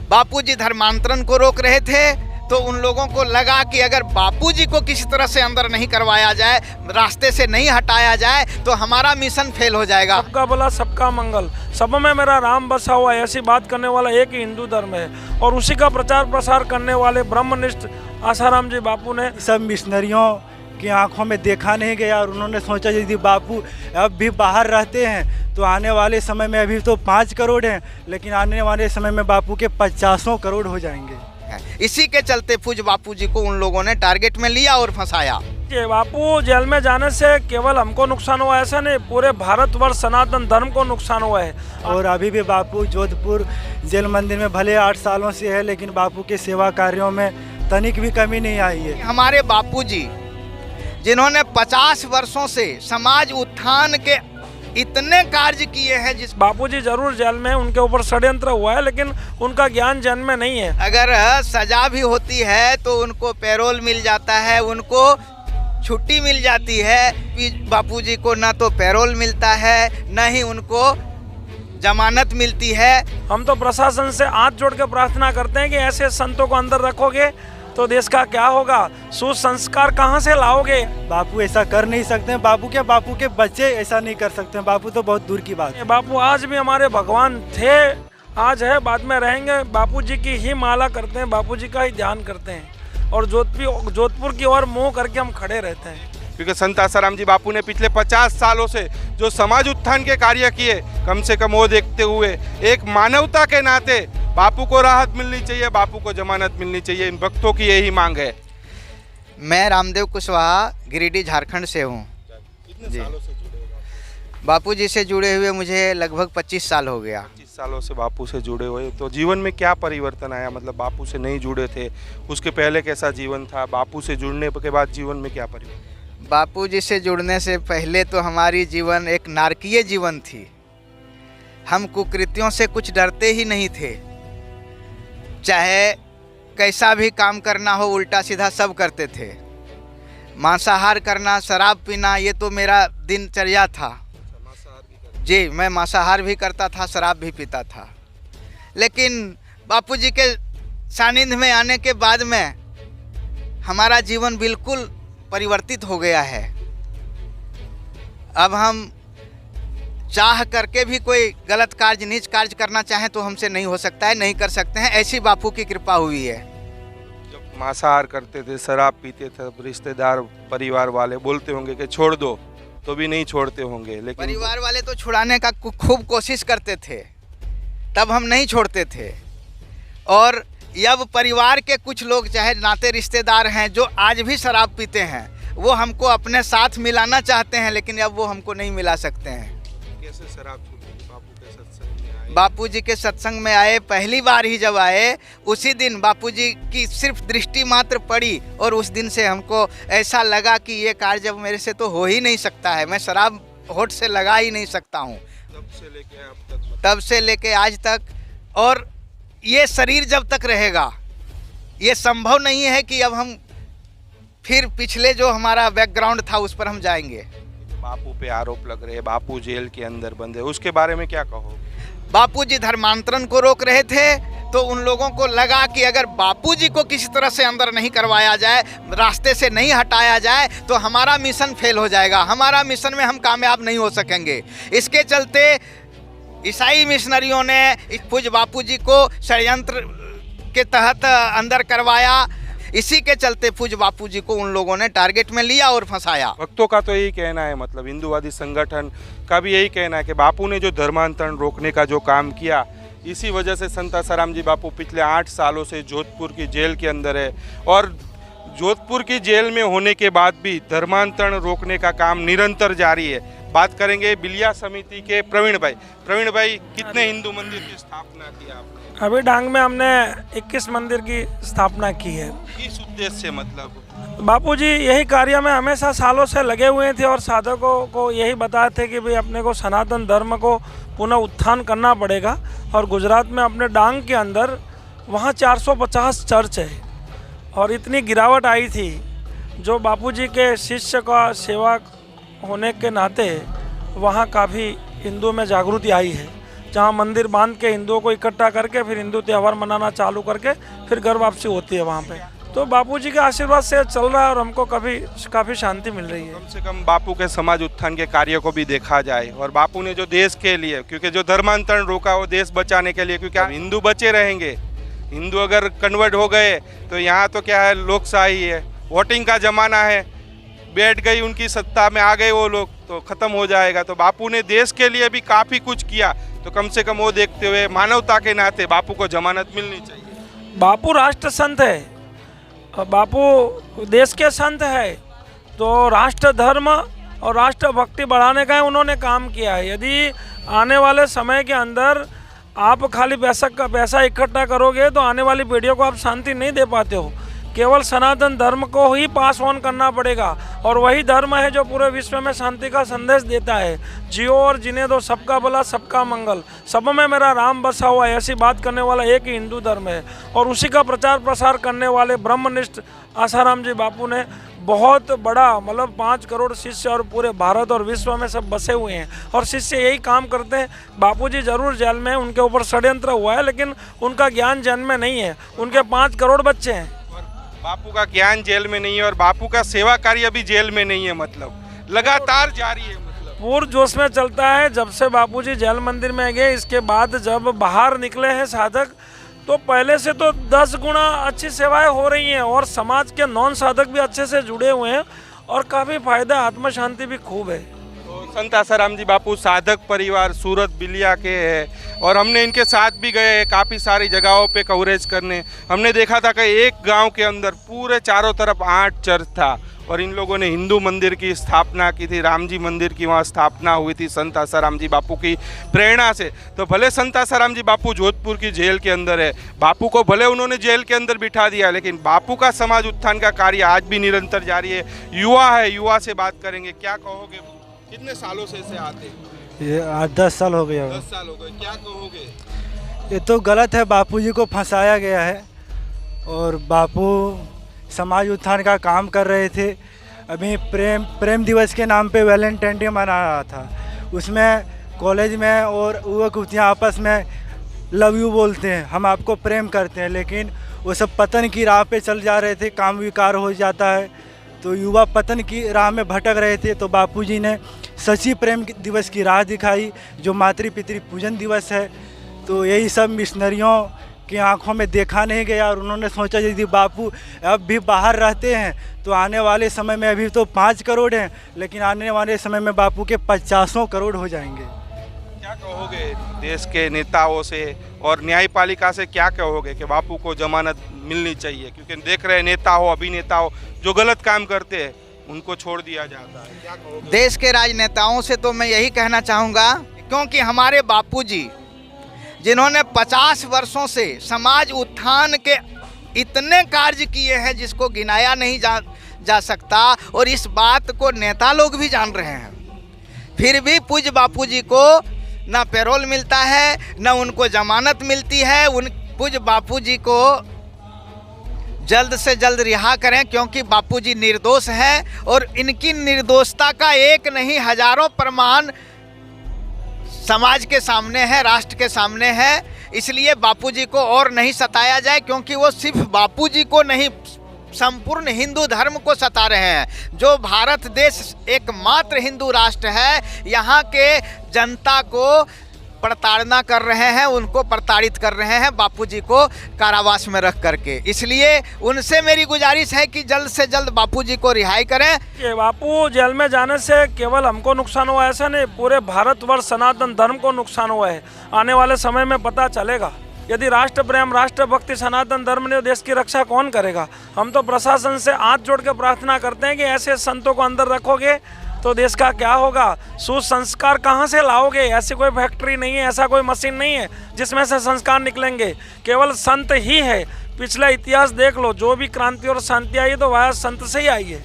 बापूजी धर्मांतरण को रोक रहे थे, तो उन लोगों को लगा कि अगर बापूजी को किसी तरह से अंदर नहीं करवाया जाए, रास्ते से नहीं हटाया जाए, तो हमारा मिशन फेल हो जाएगा। सबका भला सबका मंगल, सब में मेरा राम बसा हुआ, ऐसी बात करने वाला एक ही हिंदू धर्म है और उसी का प्रचार प्रसार करने वाले ब्रह्मनिष्ठ आसाराम जी बापू ने सब मिशनरियों की आंखों में देखा नहीं गया और उन्होंने सोचा यदि बापू अब भी बाहर रहते हैं तो आने वाले समय में, अभी तो 5 करोड़ हैं, लेकिन आने वाले समय में बापू के 50 करोड़ हो जाएंगे। इसी के चलते पूज्य बापूजी को उन लोगों ने टारगेट में लिया और फंसाया। बापू जेल में जाने से केवल हमको नुकसान हुआ ऐसा नहीं, पूरे भारतवर्ष सनातन धर्म को नुकसान हुआ है। और अभी भी बापू जोधपुर जेल मंदिर में भले 8 सालों से है, लेकिन बापू के सेवा कार्यों में तनिक भी कमी नहीं आई है। हमारे बापूजी जिन्होंने 50 वर्षों से समाज उत्थान के इतने कार्य किए हैं, जिस बापूजी जरूर जेल में, उनके ऊपर षड्यंत्र हुआ है, लेकिन उनका ज्ञान जन में नहीं है। अगर सजा भी होती है तो उनको पैरोल मिल जाता है, उनको छुट्टी मिल जाती है। बापूजी को ना तो पैरोल मिलता है, न ही उनको जमानत मिलती है। हम तो प्रशासन से हाथ जोड़ के प्रार्थना करते हैं कि ऐसे संतों को अंदर रखोगे तो देश का क्या होगा, सुसंस्कार कहाँ से लाओगे। बापू ऐसा कर नहीं सकते हैं, बापू के बच्चे ऐसा नहीं कर सकते हैं, बापू तो बहुत दूर की बात है। बापू आज भी हमारे भगवान थे, आज है, बाद में रहेंगे। बापू जी की ही माला करते हैं, बापू जी का ही ध्यान करते हैं और जोधपुर की ओर मुँह करके हम खड़े रहते हैं। क्योंकि संत आसाराम जी बापू ने पिछले 50 सालों से जो समाज उत्थान के कार्य किए, कम से कम वो देखते हुए एक मानवता के नाते बापू को राहत मिलनी चाहिए, बापू को जमानत मिलनी चाहिए। इन भक्तों की यही मांग है। मैं रामदेव कुशवाहा गिरिडीह झारखंड से हूँ। कितने सालों से जुड़े हो? बापू जी से जुड़े हुए मुझे लगभग 25 साल हो गया। 25 सालों से बापू से जुड़े हुए, तो जीवन में क्या परिवर्तन आया? मतलब बापू से नहीं जुड़े थे, उसके पहले कैसा जीवन था? बापू से जुड़ने के बाद जीवन में क्या परिवर्तन? बापू जी से जुड़ने से पहले तो हमारी जीवन एक नारकीय जीवन थी। हम कुकृत्यों से कुछ डरते ही नहीं थे, चाहे कैसा भी काम करना हो उल्टा सीधा सब करते थे। मांसाहार करना, शराब पीना, ये तो मेरा दिनचर्या था जी। मैं मांसाहार भी करता था, शराब भी पीता था। लेकिन बापूजी के सानिध्य में आने के बाद में हमारा जीवन बिल्कुल परिवर्तित हो गया है। अब हम चाह करके भी कोई गलत कार्य, नीच कार्य करना चाहें तो हमसे नहीं हो सकता है, नहीं कर सकते हैं। ऐसी बापू की कृपा हुई है। जब मांसाहार करते थे, शराब पीते थे, रिश्तेदार परिवार वाले बोलते होंगे कि छोड़ दो, तो भी नहीं छोड़ते होंगे, लेकिन परिवार वाले तो छुड़ाने का खूब कोशिश करते थे, तब हम नहीं छोड़ते थे। और अब परिवार के कुछ लोग, चाहे नाते रिश्तेदार हैं, जो आज भी शराब पीते हैं, वो हमको अपने साथ मिलाना चाहते हैं, लेकिन अब वो हमको नहीं मिला सकते हैं। कैसे शराब छूटी? बापू के सत्संग में आए? बापूजी के सत्संग में आए, पहली बार ही जब आए, उसी दिन बापूजी की सिर्फ दृष्टि मात्र पड़ी और उस दिन से हमको ऐसा लगा कि ये कार्य जब मेरे से तो हो ही नहीं सकता है, मैं शराब होठ से लगा ही नहीं सकता हूँ। तब से लेके आज तक, और ये शरीर जब तक रहेगा, ये संभव नहीं है कि अब हम फिर पिछले जो हमारा बैकग्राउंड था उस पर हम जाएंगे। बापू पे आरोप लग रहे हैं, बापू जेल के अंदर बंद है, उसके बारे में क्या कहो? बापूजी धर्मांतरण को रोक रहे थे, तो उन लोगों को लगा कि अगर बापूजी को किसी तरह से अंदर नहीं करवाया जाए, रास्ते से नहीं हटाया जाए, तो हमारा मिशन फेल हो जाएगा, हमारा मिशन में हम कामयाब नहीं हो सकेंगे। इसके चलते ईसाई मिशनरियों ने इस पूज्य बापूजी को षड्यंत्र के तहत अंदर करवाया। इसी के चलते पूज्य बापूजी को उन लोगों ने टारगेट में लिया और फंसाया। भक्तों का तो यही कहना है, मतलब हिंदूवादी संगठन का भी यही कहना है कि बापू ने जो धर्मांतरण रोकने का जो काम किया, इसी वजह से संत आसाराम जी बापू पिछले 8 सालों से जोधपुर की जेल के अंदर है। और जोधपुर की जेल में होने के बाद भी धर्मांतरण रोकने का काम निरंतर जारी है। बात करेंगे बिलिया समिति के प्रवीण भाई, कितने हिंदू मंदिर की स्थापना की आपने? अभी डांग में हमने 21 मंदिर की स्थापना की है। किस उद्देश्य से? मतलब बापूजी यही कार्य में हमेशा सालों से लगे हुए थे और साधकों को यही बताए थे कि भाई अपने को सनातन धर्म को पुनः उत्थान करना पड़ेगा। और गुजरात में अपने डांग के अंदर वहाँ 450 चर्च है और इतनी गिरावट आई थी, जो बापूजी के शिष्य का सेवा होने के नाते वहाँ काफ़ी हिंदू में जागृति आई है। जहाँ मंदिर बांध के हिंदुओं को इकट्ठा करके फिर हिंदू त्यौहार मनाना चालू करके फिर घर वापसी होती है वहाँ पे। तो बापूजी के आशीर्वाद से चल रहा है और हमको काफ़ी शांति मिल रही है। कम से कम बापू के समाज उत्थान के कार्य को भी देखा जाए, और बापू ने जो देश के लिए, क्योंकि जो धर्मांतरण रोका वो देश बचाने के लिए, क्योंकि हिंदू बचे रहेंगे, हिंदू अगर कन्वर्ट हो गए तो यहाँ तो क्या है, लोकशाही है, वोटिंग का ज़माना है, बैठ गई उनकी सत्ता में आ गए वो लोग तो ख़त्म हो जाएगा। तो बापू ने देश के लिए भी काफ़ी कुछ किया, तो कम से कम वो देखते हुए मानवता के नाते बापू को जमानत मिलनी चाहिए। बापू राष्ट्र संत है, बापू देश के संत है, तो राष्ट्र धर्म और राष्ट्र भक्ति बढ़ाने का उन्होंने काम किया है। यदि आने वाले समय के अंदर आप खाली पैसा इकट्ठा करोगे तो आने वाली पीढ़ियों को आप शांति नहीं दे पाते हो। केवल सनातन धर्म को ही पास ऑन करना पड़ेगा, और वही धर्म है जो पूरे विश्व में शांति का संदेश देता है। जियो और जीने दो, सबका भला सबका मंगल, सब में मेरा राम बसा हुआ है, ऐसी बात करने वाला एक ही हिंदू धर्म है। और उसी का प्रचार प्रसार करने वाले ब्रह्मनिष्ठ आसाराम जी बापू ने बहुत बड़ा, मतलब 5 करोड़ शिष्य और पूरे भारत और विश्व में सब बसे हुए हैं, और शिष्य यही काम करते हैं। बापूजी जरूर जेल में, उनके ऊपर षड्यंत्र हुआ है, लेकिन उनका ज्ञान जेल में नहीं है। उनके 5 करोड़ बच्चे हैं। बापू का ज्ञान जेल में नहीं है और बापू का सेवा कार्य भी जेल में नहीं है, मतलब लगातार जारी है, मतलब पूर्ण जोश में चलता है। जब से बापूजी जेल मंदिर में गए, इसके बाद जब बाहर निकले हैं साधक, तो पहले से तो 10 गुना अच्छी सेवाएं हो रही हैं, और समाज के नॉन साधक भी अच्छे से जुड़े हुए हैं, और काफ़ी फायदा, आत्म शांति भी खूब है। तो संत आसाराम जी बापू साधक परिवार सूरत बिलिया के हैं, और हमने इनके साथ भी गए हैं काफ़ी सारी जगहों पे कवरेज करने। हमने देखा था कि एक गांव के अंदर पूरे चारों तरफ 8 चर्च था, और इन लोगों ने हिंदू मंदिर की स्थापना की थी, राम जी मंदिर की वहाँ स्थापना हुई थी संत आसाराम जी बापू की प्रेरणा से। तो भले संत आसाराम जी बापू जोधपुर की जेल के अंदर है, बापू को भले उन्होंने जेल के अंदर बिठा दिया, लेकिन बापू का समाज उत्थान का कार्य आज भी निरंतर जारी है। युवा है, युवा से बात करेंगे, क्या कहोगे, कितने सालों से इसे आते? ये 10 साल हो गया। 10 साल हो गए, क्या कहोगे? ये तो गलत है, बापूजी को फंसाया गया है, और बापू समाज उत्थान का काम कर रहे थे। अभी प्रेम दिवस के नाम पे वैलेंटाइन डे मना रहा था, उसमें कॉलेज में और युवक युवतियाँ आपस में लव यू बोलते हैं, हम आपको प्रेम करते हैं, लेकिन वो सब पतन की राह पे चल जा रहे थे, काम विकार हो जाता है, तो युवा पतन की राह में भटक रहे थे। तो बापूजी ने सच्ची प्रेम दिवस की राह दिखाई, जो मातृ पितृ पूजन दिवस है। तो यही सब मिशनरियों की आंखों में देखा नहीं गया, और उन्होंने सोचा यदि बापू अब भी बाहर रहते हैं तो आने वाले समय में, अभी तो 5 करोड़ हैं, लेकिन आने वाले समय में बापू के 50 करोड़ हो जाएंगे। क्या कहोगे देश के नेताओं से और न्यायपालिका से, क्या कहोगे कि बापू को जमानत मिलनी चाहिए? क्योंकि देख रहे हैं नेता हो, अभिनेता हो, जो गलत काम करते हैं उनको छोड़ दिया जाता है, क्या कहोगे? देश के राजनेताओं से तो मैं यही कहना चाहूँगा, क्योंकि हमारे बापूजी जिन्होंने 50 वर्षों से समाज उत्थान के इतने कार्य किए हैं जिसको गिनाया नहीं जा सकता, और इस बात को नेता लोग भी जान रहे हैं, फिर भी पूज्य बापूजी को ना पैरोल मिलता है, ना उनको जमानत मिलती है। उन पूज्य बापूजी को जल्द से जल्द रिहा करें, क्योंकि बापूजी निर्दोष हैं, और इनकी निर्दोषता का एक नहीं हजारों प्रमाण समाज के सामने है, राष्ट्र के सामने है। इसलिए बापूजी को और नहीं सताया जाए, क्योंकि वो सिर्फ बापूजी को नहीं, संपूर्ण हिंदू धर्म को सता रहे हैं। जो भारत देश एकमात्र हिंदू राष्ट्र है, यहाँ के जनता को प्रताड़ना कर रहे हैं, उनको प्रताड़ित कर रहे हैं बापूजी को कारावास में रख करके। इसलिए उनसे मेरी गुजारिश है कि जल्द से जल्द बापूजी को रिहाई करें। कि बापू जेल में जाने से केवल हमको नुकसान हुआ ऐसा नहीं, पूरे भारतवर्ष सनातन धर्म को नुकसान हुआ है। आने वाले समय में पता चलेगा, यदि राष्ट्र प्रेम, राष्ट्र भक्ति, सनातन धर्म ने देश की रक्षा कौन करेगा? हम तो प्रशासन से हाथ जोड़ के प्रार्थना करते हैं कि ऐसे संतों को अंदर रखोगे तो देश का क्या होगा? सुसंस्कार कहाँ से लाओगे? ऐसी कोई फैक्ट्री नहीं है, ऐसा कोई मशीन नहीं है जिसमें से संस्कार निकलेंगे, केवल संत ही है। पिछला इतिहास देख लो, जो भी क्रांति और शांति आई है तो वह संत से ही आई है।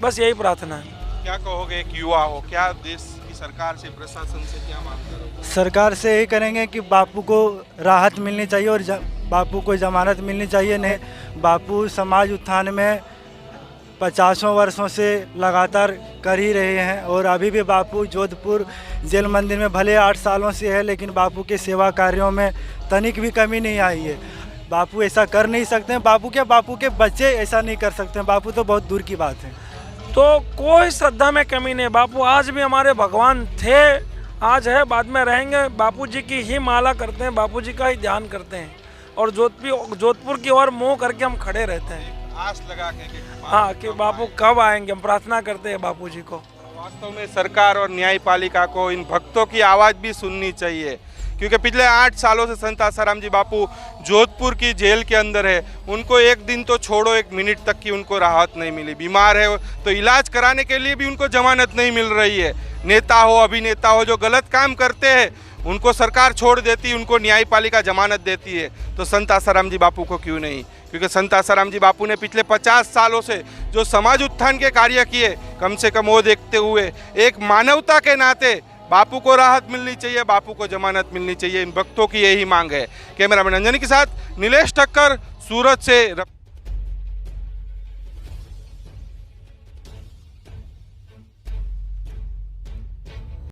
बस यही प्रार्थना है। क्या कहोगे, एक युवा हो, क्या देश की सरकार से, प्रशासन से क्या मांग करोगे? सरकार से यही करेंगे कि बापू को राहत मिलनी चाहिए और बापू को जमानत मिलनी चाहिए। नहीं, बापू समाज उत्थान में 50 वर्षों से लगातार कर ही रहे हैं। और अभी भी बापू जोधपुर जेल मंदिर में भले 8 सालों से है, लेकिन बापू के सेवा कार्यों में तनिक भी कमी नहीं आई है। बापू ऐसा कर नहीं सकते हैं, बापू के बच्चे ऐसा नहीं कर सकते हैं, बापू तो बहुत दूर की बात है। तो कोई श्रद्धा में कमी नहीं। बापू आज भी हमारे भगवान थे, आज है, बाद में रहेंगे। बापू जी की ही माला करते हैं, बापू जी का ही ध्यान करते हैं और जोधपुर की ओर मुँह करके हम खड़े रहते हैं, आस लगा के हाँ, कि बापू कब आएंगे। हम प्रार्थना करते हैं बापू जी को। वास्तव में सरकार और न्यायपालिका को इन भक्तों की आवाज़ भी सुननी चाहिए, क्योंकि पिछले 8 सालों से संत आसाराम जी बापू जोधपुर की जेल के अंदर है। उनको एक दिन तो छोड़ो, 1 मिनट तक की उनको राहत नहीं मिली। बीमार है तो इलाज कराने के लिए भी उनको जमानत नहीं मिल रही है। नेता हो, अभिनेता हो, जो गलत काम करते हैं उनको सरकार छोड़ देती, उनको न्यायपालिका जमानत देती है, तो संत आसाराम जी बापू को क्यों नहीं? क्योंकि संत आसाराम जी बापू ने पिछले 50 सालों से जो समाज उत्थान के कार्य किए, कम से कम वो देखते हुए एक मानवता के नाते बापू को राहत मिलनी चाहिए, बापू को जमानत मिलनी चाहिए। इन भक्तों की यही मांग है। कैमरामैन अंजनी के साथ नीलेश ठक्कर, सूरत से।